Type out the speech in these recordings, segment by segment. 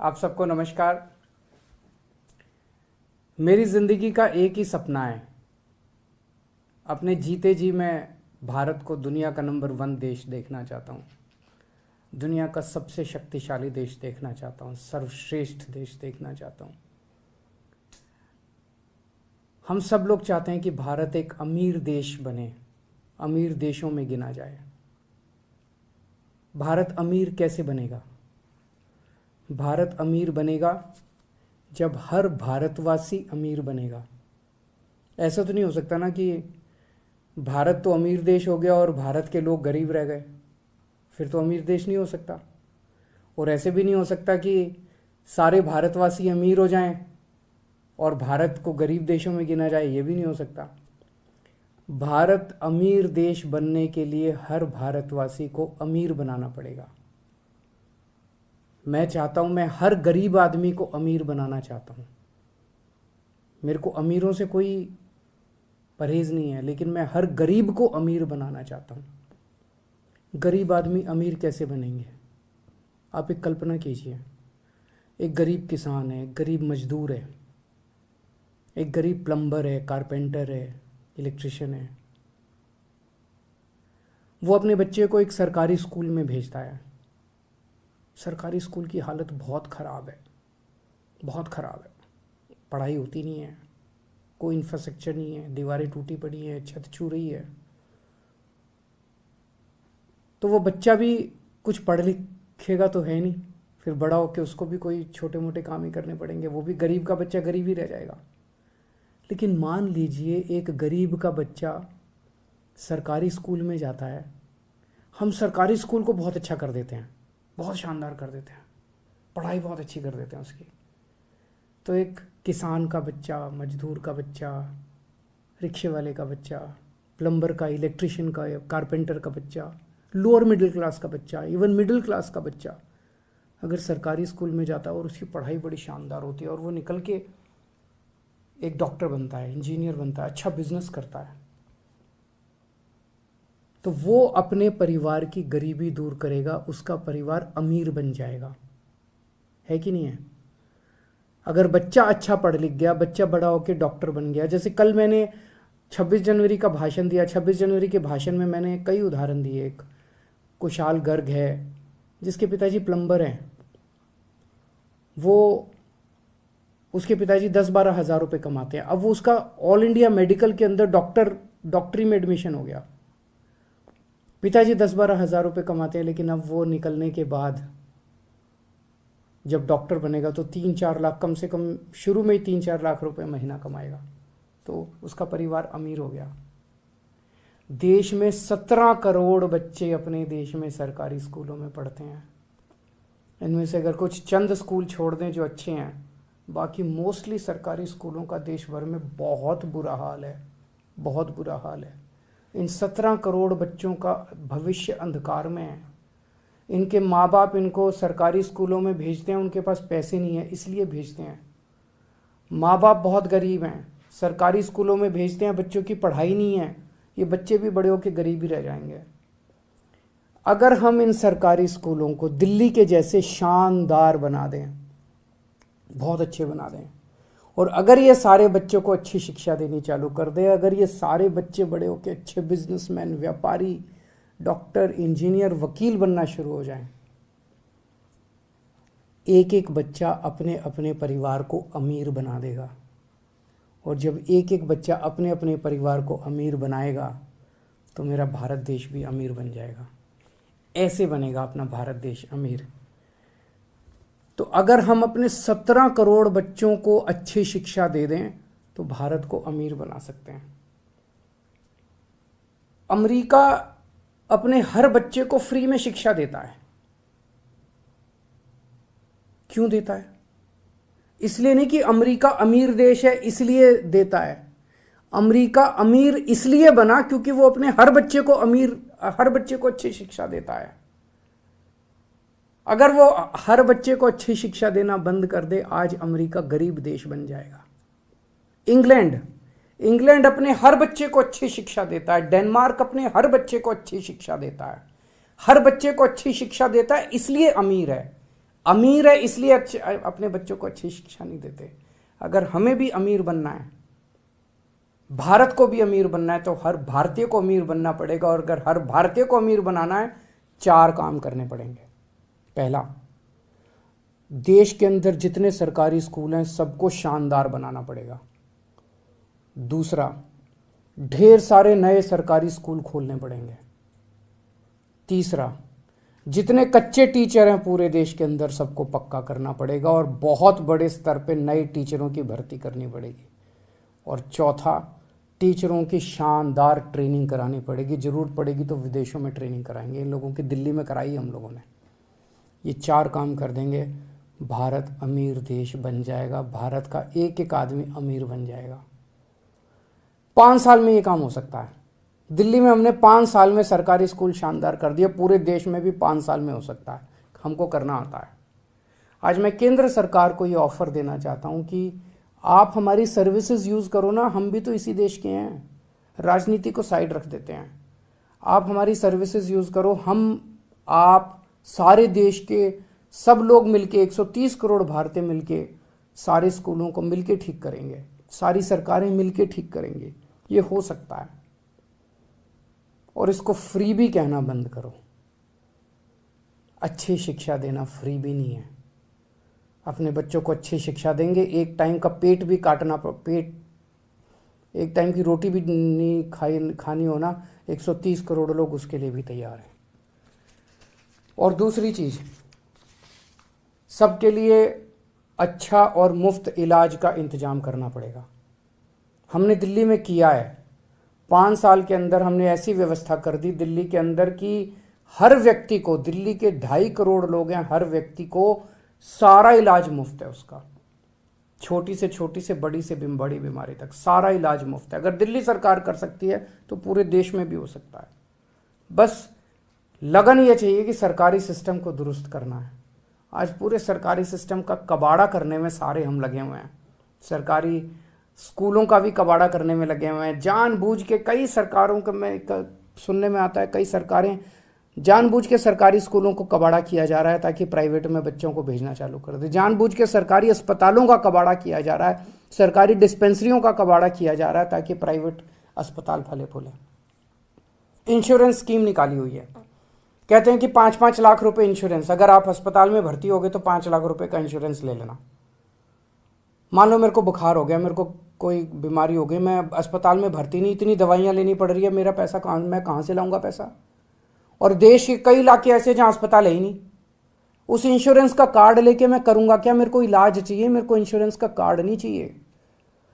आप सबको नमस्कार। मेरी ज़िंदगी का एक ही सपना है, अपने जीते जी मैं भारत को दुनिया का नंबर 1 देश देखना चाहता हूँ। दुनिया का सबसे शक्तिशाली देश देखना चाहता हूँ, सर्वश्रेष्ठ देश देखना चाहता हूँ। हम सब लोग चाहते हैं कि भारत एक अमीर देश बने, अमीर देशों में गिना जाए। भारत अमीर कैसे बनेगा? भारत अमीर बनेगा जब हर भारतवासी अमीर बनेगा। ऐसा तो नहीं हो सकता ना कि भारत तो अमीर देश हो गया और भारत के लोग गरीब रह गए, फिर तो अमीर देश नहीं हो सकता। और ऐसे भी नहीं हो सकता कि सारे भारतवासी अमीर हो जाएं और भारत को गरीब देशों में गिना जाए, ये भी नहीं हो सकता। भारत अमीर देश बनने के लिए हर भारतवासी को अमीर बनाना पड़ेगा। मैं चाहता हूं, मैं हर गरीब आदमी को अमीर बनाना चाहता हूं। मेरे को अमीरों से कोई परहेज नहीं है, लेकिन मैं हर गरीब को अमीर बनाना चाहता हूं। गरीब आदमी अमीर कैसे बनेंगे? आप एक कल्पना कीजिए, एक गरीब किसान है, एक गरीब मजदूर है, एक गरीब प्लम्बर है, कारपेंटर है, इलेक्ट्रिशियन है। वो अपने बच्चे को एक सरकारी स्कूल में भेजता है। सरकारी स्कूल की हालत बहुत ख़राब है, बहुत ख़राब है। पढ़ाई होती नहीं है, कोई इंफ्रास्ट्रक्चर नहीं है, दीवारें टूटी पड़ी हैं, छत छू रही है। तो वो बच्चा भी कुछ पढ़ लिखेगा तो है नहीं, फिर बड़ा होकर उसको भी कोई छोटे मोटे काम ही करने पड़ेंगे। वो भी गरीब का बच्चा गरीब ही रह जाएगा। लेकिन मान लीजिए एक गरीब का बच्चा सरकारी स्कूल में जाता है। हम सरकारी स्कूल को बहुत अच्छा कर देते हैं, बहुत शानदार कर देते हैं, पढ़ाई बहुत अच्छी कर देते हैं उसकी। तो एक किसान का बच्चा, मजदूर का बच्चा, रिक्शे वाले का बच्चा, प्लम्बर का, इलेक्ट्रिशियन का, कारपेंटर का बच्चा, लोअर मिडिल क्लास का बच्चा, इवन मिडिल क्लास का बच्चा अगर सरकारी स्कूल में जाता है और उसकी पढ़ाई बड़ी शानदार होती है और वो निकल के एक डॉक्टर बनता है, इंजीनियर बनता है, अच्छा बिजनेस करता है, तो वो अपने परिवार की गरीबी दूर करेगा, उसका परिवार अमीर बन जाएगा। है कि नहीं है? अगर बच्चा अच्छा पढ़ लिख गया, बच्चा बड़ा होकर डॉक्टर बन गया। जैसे कल मैंने 26 जनवरी का भाषण दिया। 26 जनवरी के भाषण में मैंने कई उदाहरण दिए। एक कुशाल गर्ग है जिसके पिताजी प्लम्बर हैं, वो उसके पिताजी 10-12 हज़ार रुपये कमाते हैं। अब वो उसका ऑल इंडिया मेडिकल के अंदर डॉक्टरी में एडमिशन हो गया। पिताजी 10-12 हज़ार रुपये कमाते हैं, लेकिन अब वो निकलने के बाद जब डॉक्टर बनेगा तो 3-4 लाख, कम से कम शुरू में ही 3-4 लाख रुपए महीना कमाएगा, तो उसका परिवार अमीर हो गया। देश में 17 करोड़ बच्चे अपने देश में सरकारी स्कूलों में पढ़ते हैं। इनमें से अगर कुछ चंद स्कूल छोड़ दें जो अच्छे हैं, बाकी मोस्टली सरकारी स्कूलों का देश भर में बहुत बुरा हाल है, बहुत बुरा हाल है। इन 17 करोड़ बच्चों का भविष्य अंधकार में है। इनके माँ बाप इनको सरकारी स्कूलों में भेजते हैं, उनके पास पैसे नहीं है इसलिए भेजते हैं। माँ बाप बहुत गरीब हैं, सरकारी स्कूलों में भेजते हैं, बच्चों की पढ़ाई नहीं है, ये बच्चे भी बड़े होकर गरीब ही रह जाएंगे। अगर हम इन सरकारी स्कूलों को दिल्ली के जैसे शानदार बना दें, बहुत अच्छे बना दें, और अगर ये सारे बच्चों को अच्छी शिक्षा देनी चालू कर दे, अगर ये सारे बच्चे बड़े होकर अच्छे बिजनेसमैन, व्यापारी, डॉक्टर, इंजीनियर, वकील बनना शुरू हो जाएं, एक एक बच्चा अपने अपने परिवार को अमीर बना देगा। और जब एक एक बच्चा अपने अपने परिवार को अमीर बनाएगा तो मेरा भारत देश भी अमीर बन जाएगा। ऐसे बनेगा अपना भारत देश अमीर। तो अगर हम अपने 17 करोड़ बच्चों को अच्छी शिक्षा दे दें तो भारत को अमीर बना सकते हैं। अमेरिका अपने हर बच्चे को फ्री में शिक्षा देता है। क्यों देता है? इसलिए नहीं कि अमेरिका अमीर देश है इसलिए देता है। अमेरिका अमीर इसलिए बना क्योंकि वो अपने हर बच्चे को अच्छी शिक्षा देता है। अगर वो हर बच्चे को अच्छी शिक्षा देना बंद कर दे, आज अमेरिका गरीब देश बन जाएगा। इंग्लैंड अपने हर बच्चे को अच्छी शिक्षा देता है। डेनमार्क अपने हर बच्चे को अच्छी शिक्षा देता है। हर बच्चे को अच्छी शिक्षा देता है इसलिए अमीर है। अमीर है इसलिए अपने बच्चों को अच्छी शिक्षा नहीं देते। अगर हमें भी अमीर बनना है, भारत को भी अमीर बनना है, तो हर भारतीय को अमीर बनना पड़ेगा। और अगर हर भारतीय को अमीर बनाना है, 4 काम करने पड़ेंगे। पहला, देश के अंदर जितने सरकारी स्कूल हैं सबको शानदार बनाना पड़ेगा। दूसरा, ढेर सारे नए सरकारी स्कूल खोलने पड़ेंगे। तीसरा, जितने कच्चे टीचर हैं पूरे देश के अंदर सबको पक्का करना पड़ेगा और बहुत बड़े स्तर पे नए टीचरों की भर्ती करनी पड़ेगी। और चौथा, टीचरों की शानदार ट्रेनिंग करानी पड़ेगी। ज़रूरत पड़ेगी तो विदेशों में ट्रेनिंग कराएंगे। इन लोगों की दिल्ली में कराई हम लोगों ने। ये 4 काम कर देंगे, भारत अमीर देश बन जाएगा। भारत का एक एक आदमी अमीर बन जाएगा। 5 साल में ये काम हो सकता है। दिल्ली में हमने 5 साल में सरकारी स्कूल शानदार कर दिया। पूरे देश में भी 5 साल में हो सकता है। हमको करना आता है। आज मैं केंद्र सरकार को ये ऑफर देना चाहता हूँ कि आप हमारी सर्विसेज यूज़ करो ना। हम भी तो इसी देश के हैं। राजनीति को साइड रख देते हैं। आप हमारी सर्विसेज यूज़ करो। आप सारे देश के सब लोग मिलके, 130 करोड़ भारतीय मिलके सारे स्कूलों को मिलके ठीक करेंगे। सारी सरकारें मिलके ठीक करेंगी। ये हो सकता है। और इसको फ्री भी कहना बंद करो। अच्छी शिक्षा देना फ्री भी नहीं है। अपने बच्चों को अच्छी शिक्षा देंगे, एक टाइम का पेट भी काटना, एक टाइम की रोटी भी नहीं खानी होना, 130 करोड़ लोग उसके लिए भी तैयार हैं। और दूसरी चीज़, सबके लिए अच्छा और मुफ्त इलाज का इंतज़ाम करना पड़ेगा। हमने दिल्ली में किया है। 5 साल के अंदर हमने ऐसी व्यवस्था कर दी दिल्ली के अंदर कि हर व्यक्ति को, दिल्ली के 2.5 करोड़ लोग हैं, हर व्यक्ति को सारा इलाज मुफ्त है उसका। छोटी से बड़ी बीमारी तक सारा इलाज मुफ्त है। अगर दिल्ली सरकार कर सकती है तो पूरे देश में भी हो सकता है। बस लगन ये चाहिए कि सरकारी सिस्टम को दुरुस्त करना है। आज पूरे सरकारी सिस्टम का कबाड़ा करने में सारे हम लगे हुए हैं। सरकारी स्कूलों का भी कबाड़ा करने में लगे हुए हैं। जानबूझ के कई सरकारों के में सुनने में आता है, कई सरकारें जानबूझ के सरकारी स्कूलों को कबाड़ा किया जा रहा है ताकि प्राइवेट में बच्चों को भेजना चालू कर दे। जानबूझ के सरकारी अस्पतालों का कबाड़ा किया जा रहा है, सरकारी डिस्पेंसरियों का कबाड़ा किया जा रहा है ताकि प्राइवेट अस्पताल फले फूले। इंश्योरेंस स्कीम निकाली हुई है। कहते हैं कि 5-5 लाख रुपए इंश्योरेंस। अगर आप अस्पताल में भर्ती हो गए तो 5 लाख रुपए का इंश्योरेंस ले लेना। मान लो मेरे को बुखार हो गया, मेरे को कोई बीमारी हो गई, मैं अस्पताल में भर्ती नहीं, इतनी दवाइयाँ लेनी पड़ रही है, मेरा पैसा मैं कहाँ से लाऊंगा पैसा? और देश के कई इलाके ऐसे जहाँ अस्पताल है ही नहीं। उस इंश्योरेंस का कार्ड लेके मैं करूँगा क्या? मेरे को इलाज चाहिए, मेरे को इंश्योरेंस का कार्ड नहीं चाहिए।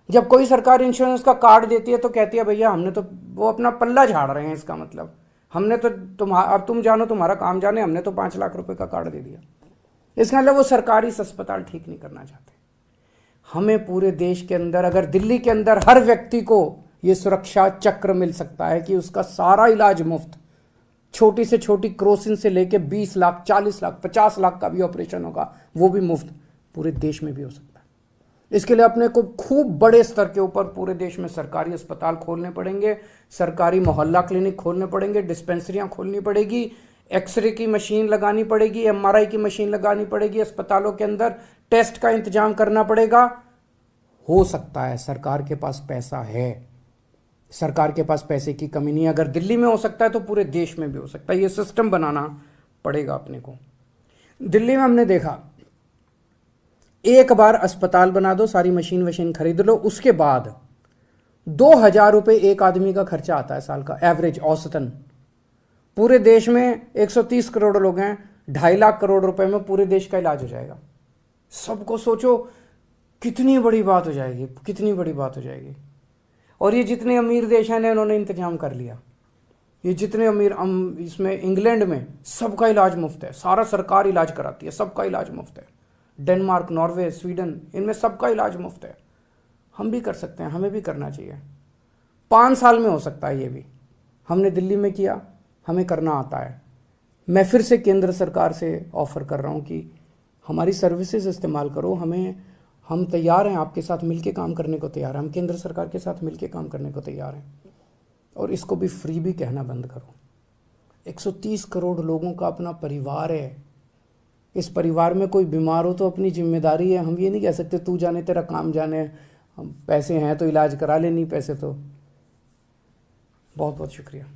जब कोई सरकार इंश्योरेंस का कार्ड देती है तो कहती है भैया हमने तो, वो अपना पल्ला झाड़ रहे हैं। इसका मतलब हमने तो अब तुम जानो, तुम्हारा काम जाने, हमने तो 5 लाख रुपए का कार्ड दे दिया। इसका मतलब वो सरकारी अस्पताल ठीक नहीं करना चाहते। हमें पूरे देश के अंदर, अगर दिल्ली के अंदर हर व्यक्ति को ये सुरक्षा चक्र मिल सकता है कि उसका सारा इलाज मुफ्त, छोटी से छोटी क्रोसिन से लेके 20 लाख, 40 लाख, 50 लाख का भी ऑपरेशन होगा, वो भी मुफ्त पूरे देश में भी हो सकता है। इसके लिए अपने को खूब बड़े स्तर के ऊपर पूरे देश में सरकारी अस्पताल खोलने पड़ेंगे, सरकारी मोहल्ला क्लिनिक खोलने पड़ेंगे, डिस्पेंसरियां खोलनी पड़ेगी, एक्सरे की मशीन लगानी पड़ेगी, एमआरआई की मशीन लगानी पड़ेगी, अस्पतालों के अंदर टेस्ट का इंतजाम करना पड़ेगा। हो सकता है, सरकार के पास पैसा है, सरकार के पास पैसे की कमी नहीं है। अगर दिल्ली में हो सकता है तो पूरे देश में भी हो सकता है। ये सिस्टम बनाना पड़ेगा अपने को। दिल्ली में हमने देखा, एक बार अस्पताल बना दो, सारी मशीन वशीन खरीद लो, उसके बाद 2000 रुपये एक आदमी का खर्चा आता है साल का, एवरेज, औसतन। पूरे देश में 130 करोड़ लोग हैं, 2.5 लाख करोड़ रुपए में पूरे देश का इलाज हो जाएगा। सबको सोचो कितनी बड़ी बात हो जाएगी, कितनी बड़ी बात हो जाएगी। और ये जितने अमीर देश हैं उन्होंने इंतजाम कर लिया। ये जितने अमीर, इसमें इंग्लैंड में सबका इलाज मुफ्त है, सारा सरकार इलाज कराती है, सबका इलाज मुफ्त है। डेनमार्क, नॉर्वे, स्वीडन, इनमें सबका इलाज मुफ्त है। हम भी कर सकते हैं, हमें भी करना चाहिए। 5 साल में हो सकता है ये भी। हमने दिल्ली में किया, हमें करना आता है। मैं फिर से केंद्र सरकार से ऑफर कर रहा हूँ कि हमारी सर्विसेज इस्तेमाल करो। हम तैयार हैं, आपके साथ मिलके काम करने को तैयार हैं। हम केंद्र सरकार के साथ मिलके काम करने को तैयार हैं। और इसको भी फ्री भी कहना बंद करो। 130 करोड़ लोगों का अपना परिवार है। इस परिवार में कोई बीमार हो तो अपनी जिम्मेदारी है, हम ये नहीं कह सकते तू जाने तेरा काम जाने, हम पैसे हैं तो इलाज करा ले, नहीं पैसे तो। बहुत बहुत शुक्रिया।